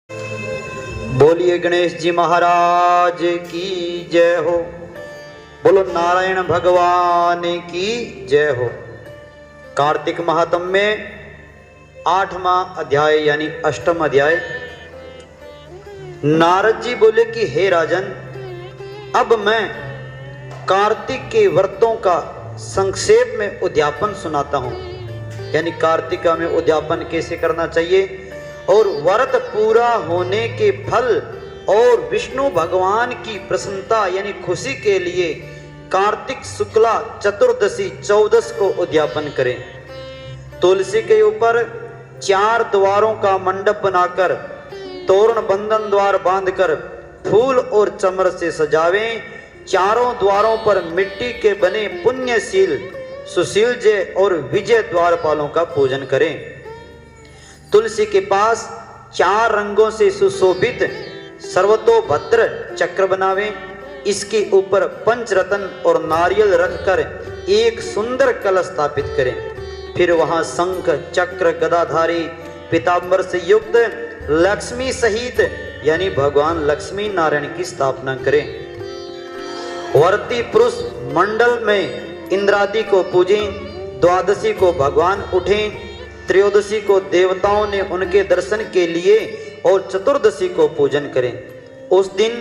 बोलिए गणेश जी महाराज की जय हो। बोलो नारायण भगवान की जय हो। कार्तिक महात्म्य में 8वां अध्याय यानी 8वां अध्याय। नारद जी बोले कि हे राजन, अब मैं कार्तिक के व्रतों का संक्षेप में उद्यापन सुनाता हूं, यानी कार्तिका में उद्यापन कैसे करना चाहिए और व्रत पूरा होने के फल और विष्णु भगवान की प्रसन्नता यानी खुशी के लिए कार्तिक शुक्ला चतुर्दशी 14 को उद्यापन करें। तुलसी के ऊपर 4 द्वारों का मंडप बनाकर तोरण बंधन द्वार बांधकर फूल और चमर से सजावें। चारों द्वारों पर मिट्टी के बने पुण्यशील सुशील जय और विजय द्वारपालों का पूजन करें। तुलसी के पास 4 रंगों से सुशोभित सर्वतोभद्र चक्र बनावें। इसके ऊपर पंचरत्न और नारियल रखकर एक सुंदर कलश स्थापित करें। फिर वहां शंख चक्र गदाधारी पीतांबर से युक्त लक्ष्मी सहित यानी भगवान लक्ष्मी नारायण की स्थापना करें। वर्ती पुरुष मंडल में इंद्रादि को पूजें। द्वादशी को भगवान उठें। त्रयोदशी को देवताओं ने उनके दर्शन के लिए और चतुर्दशी को पूजन करें। उस दिन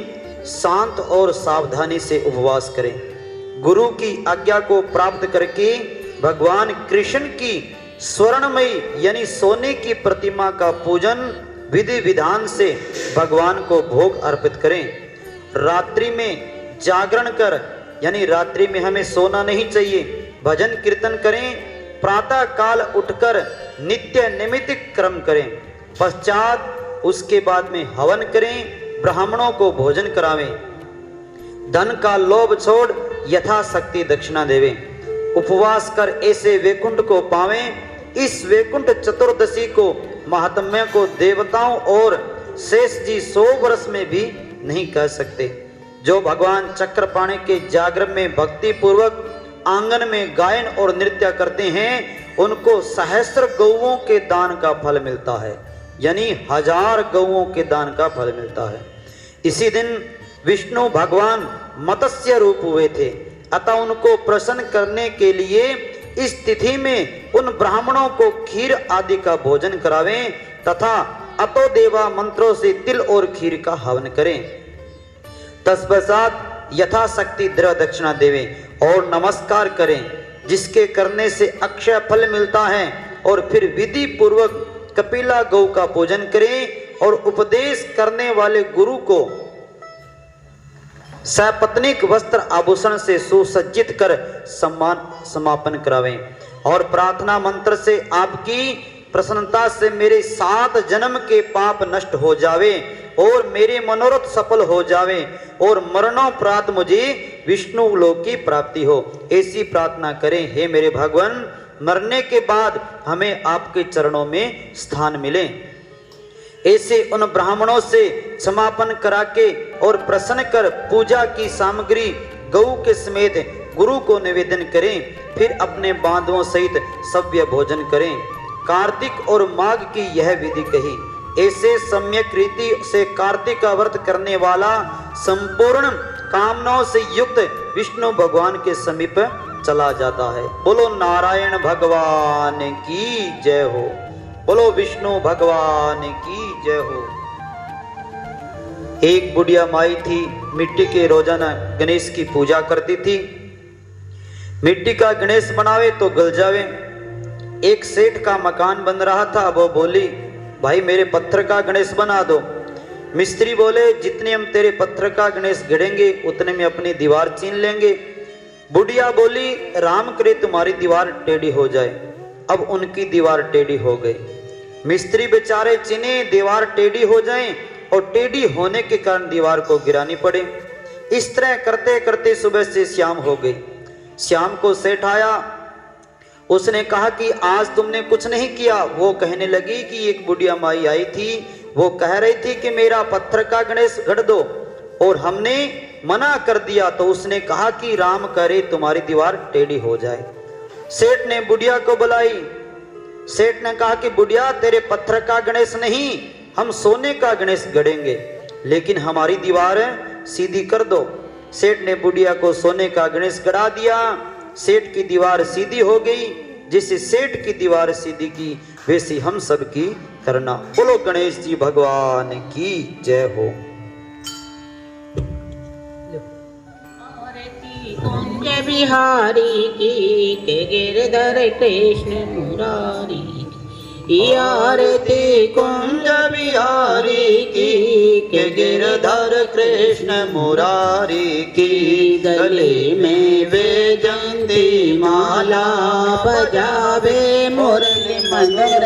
शांत और सावधानी से उपवास करें। गुरु की आज्ञा को प्राप्त करके भगवान कृष्ण की स्वर्णमयी यानी सोने की प्रतिमा का पूजन विधि विधान से भगवान को भोग अर्पित करें। रात्रि में जागरण कर यानी रात्रि में हमें सोना नहीं चाहिए, भजन कीर्तन करें। प्रातः काल उठकर नित्य नैमित्तिक कर्म करें। पश्चात उसके बाद में हवन करें। ब्राह्मणों को भोजन करावें। धन का लोभ छोड़ यथाशक्ति दक्षिणा देवें। उपवास कर ऐसे वैकुंठ को पावें। इस वैकुंठ चतुर्दशी को महात्म्य को देवताओं और शेष जी 100 वर्ष में भी नहीं कह सकते। जो भगवान चक्रपाणी के जागरण में भक्ति पूर्वक आंगन में गायन और नृत्य करते हैं उनको सहस्त्र गौओं के दान का फल मिलता है, यानी 1000 गौओं के दान का फल मिलता है। इसी दिन विष्णु भगवान मत्स्य रूप हुए थे, अतः उनको प्रसन्न करने के लिए इस तिथि में उन ब्राह्मणों को खीर आदि का भोजन करावें तथा अतो देवा मंत्रों से तिल और खीर का हवन करें। तत्पश्चात यथाशक्ति द्रव्य दक्षिणा देवें और नमस्कार करें, जिसके करने से अक्षय फल मिलता है। और फिर विधि पूर्वक कपिला गौ का पूजन करें और उपदेश करने वाले गुरु को सपत्नीक वस्त्र आभूषण से सुसज्जित कर सम्मान समापन करावें और प्रार्थना मंत्र से आपकी प्रसन्नता से मेरे 7 जन्म के पाप नष्ट हो जावे और मेरे मनोरथ सफल हो जावे और मरणोपरांत मुझे विष्णु लोक की प्राप्ति हो, ऐसी प्रार्थना करें। हे मेरे भगवान, मरने के बाद हमें आपके चरणों में स्थान मिले। ऐसे उन ब्राह्मणों से समापन करा के और प्रसन्न कर पूजा की सामग्री गौ के समेत गुरु को निवेदन करें। फिर अपने बांधवों सहित सव्य भोजन करें। कार्तिक और माघ की यह विधि कही। ऐसे सम्यक रीति से कार्तिक का व्रत करने वाला संपूर्ण कामनाओं से युक्त विष्णु भगवान के समीप चला जाता है। बोलो नारायण भगवान की जय हो। बोलो विष्णु भगवान की जय हो। एक बुढ़िया माई थी, मिट्टी के रोजाना गणेश की पूजा करती थी। मिट्टी का गणेश बनावे तो गल जावे। एक सेठ का मकान बन रहा था, वो बोली भाई मेरे पत्थर का गणेश बना दो। मिस्त्री बोले जितने हम तेरे पत्थर का गणेश गढ़ेंगे उतने में अपनी दीवार छीन लेंगे। बुढ़िया बोली राम करे तुम्हारी दीवार टेढ़ी हो जाए। अब उनकी दीवार टेढ़ी हो गई। मिस्त्री बेचारे चिने दीवार टेढ़ी हो जाए और टेढ़ी होने के कारण दीवार को गिरानी पड़े। इस तरह करते करते सुबह से शाम हो गई। शाम को सेठ आया, उसने कहा कि आज तुमने कुछ नहीं किया। वो कहने लगी कि एक बुढ़िया माई आई थी, वो कह रही थी कि मेरा पत्थर का गणेश गढ़ दो और हमने मना कर दिया, तो उसने कहा कि राम करे तुम्हारी दीवार टेढ़ी हो जाए। सेठ ने बुढ़िया को बुलाई। सेठ ने कहा कि बुढ़िया तेरे पत्थर का गणेश नहीं हम सोने का गणेश गढ़ेंगे, लेकिन हमारी दीवारें सीधी कर दो। सेठ ने बुढ़िया को सोने का गणेश गढ़ा दिया। सेठ की दीवार सीधी हो गई। जिसे सेठ की दीवार सीधी की वैसी हम सब की करना। बोलो गणेश जी भगवान की जय हो। कुंज बिहारी की के गिरधर कृष्ण मुरारी की आरती कुंज बिहारी की के गिरधर कृष्ण मुरारी की। गले में वे जंती माला बजावे मुरली मंदिर